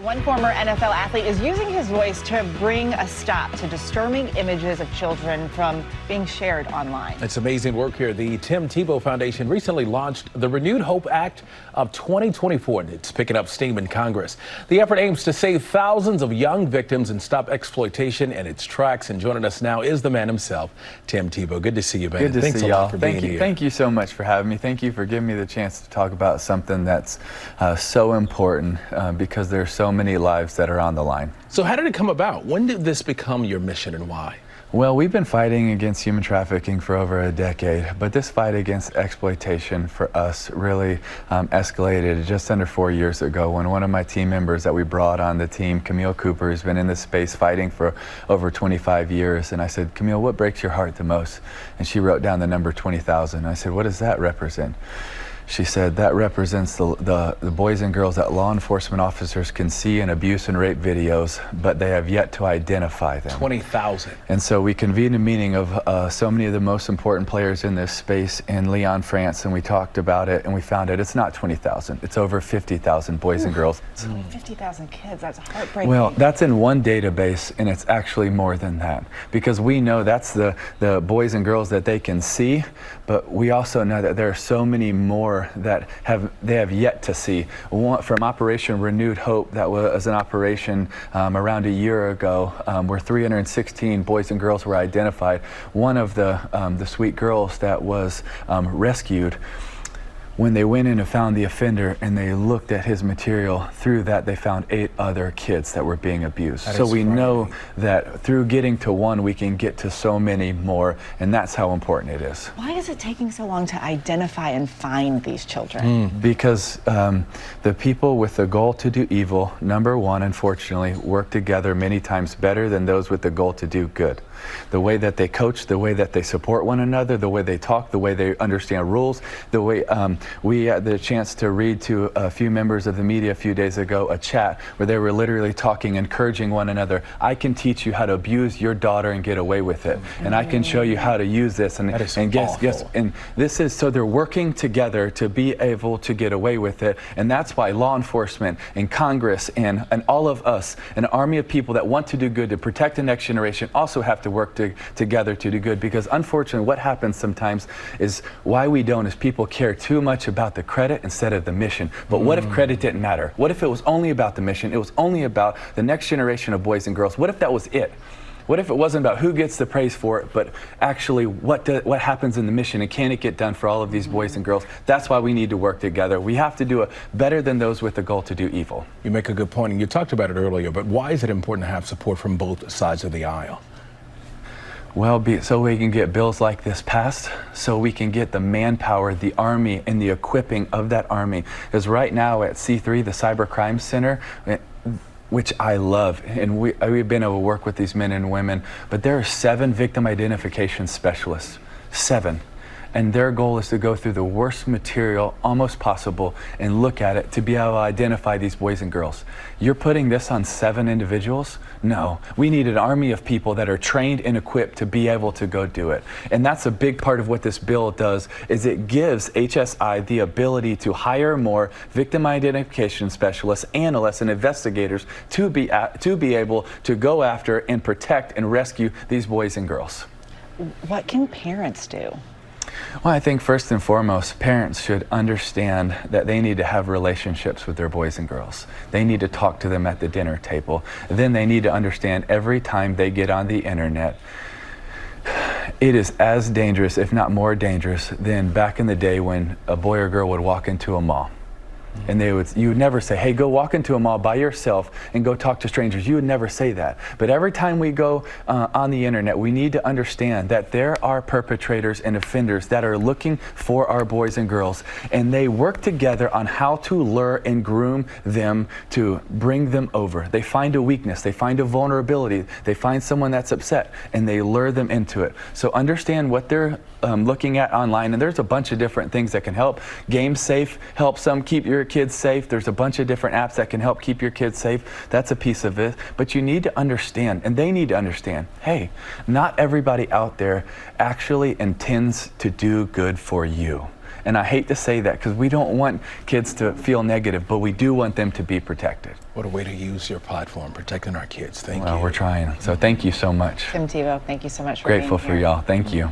One former NFL athlete is using his voice to bring a stop to disturbing images of children from being shared online. It's amazing work here. The Tim Tebow Foundation recently launched the Renewed Hope Act of 2024. It's picking up steam in Congress. The effort aims to save thousands of young victims and stop exploitation in its tracks. And joining us now is the man himself, Tim Tebow. Good to see you, man. Good to Thanks see a lot y'all. for being here. Thank you so much for having me. Thank you for giving me the chance to talk about something that's so important because there's so many lives that are on the line. So how did it come about? When did this become your mission and why? Well, we've been fighting against human trafficking for over a decade, but this fight against exploitation for us really escalated just under 4 years ago when one of my team members that we brought on the team, Camille Cooper, has been in this space fighting for over 25 years. And I said, Camille, what breaks your heart the most? And she wrote down the number 20,000. I said, what does that represent? She said that represents the boys and girls that law enforcement officers can see in abuse and rape videos, but they have yet to identify them. 20,000. And so we convened a meeting of so many of the most important players in this space in Lyon, France, and we talked about it, and we found out it's not 20,000. It's over 50,000 boys and girls. 50,000 kids, that's heartbreaking. Well, that's in one database, and it's actually more than that, because we know that's the boys and girls that they can see, but we also know that there are so many more that they have yet to see. From Operation Renewed Hope, that was an operation around a year ago where 316 boys and girls were identified. One of the sweet girls that was rescued, when they went in and found the offender and they looked at his material, through that they found 8 other kids that were being abused. So we know that through getting to one, we can get to so many more, and that's how important it is. Why is it taking so long to identify and find these children? Because the people with the goal to do evil, number one, unfortunately, work together many times better than those with the goal to do good. The way that they coach, the way that they support one another, the way they talk, the way they understand rules, the way we had the chance to read to a few members of the media a few days ago a chat where they were literally talking, encouraging one another. I can teach you how to abuse your daughter and get away with it, and I can show you how to use this. And this is so they're working together to be able to get away with it, and that's why law enforcement and Congress and all of us, an army of people that want to do good to protect the next generation, also have to work together to do good. Because unfortunately what happens sometimes is why we don't is people care too much about the credit instead of the mission. But what if credit didn't matter? What if it was only about the mission? It was only about the next generation of boys and girls. What if that was it? What if it wasn't about who gets the praise for it, but actually what happens in the mission, and can it get done for all of these boys and girls? That's why we need to work together. We have to do it better than those with the goal to do evil. You make a good point, and you talked about it earlier, but why is it important to have support from both sides of the aisle? Well, so we can get bills like this passed, so we can get the manpower, the army, and the equipping of that army. Because right now at C3, the Cyber Crime Center, which I love, and we've been able to work with these men and women, but there are 7 victim identification specialists, 7. And their goal is to go through the worst material almost possible and look at it to be able to identify these boys and girls. You're putting this on 7 individuals? No. We need an army of people that are trained and equipped to be able to go do it. And that's a big part of what this bill does, is it gives HSI the ability to hire more victim identification specialists, analysts, and investigators to be able to go after and protect and rescue these boys and girls. What can parents do? Well, I think first and foremost, parents should understand that they need to have relationships with their boys and girls. They need to talk to them at the dinner table. Then they need to understand every time they get on the internet, it is as dangerous, if not more dangerous, than back in the day when a boy or girl would walk into a mall. And you would never say, hey, go walk into a mall by yourself and go talk to strangers. You would never say that. But every time we go on the internet, we need to understand that there are perpetrators and offenders that are looking for our boys and girls. And they work together on how to lure and groom them to bring them over. They find a weakness. They find a vulnerability. They find someone that's upset, and they lure them into it. So understand what they're looking at online, and there's a bunch of different things that can help. Game Safe helps them keep your kids safe. There's a bunch of different apps that can help keep your kids safe. That's a piece of it. But you need to understand, and they need to understand, hey, not everybody out there actually intends to do good for you. And I hate to say that because we don't want kids to feel negative, but we do want them to be protected. What a way to use your platform, protecting our kids. Thank you. Well, we're trying. So thank you so much. Tim Tebow, thank you so much for Grateful being for here. y'all. Thank you.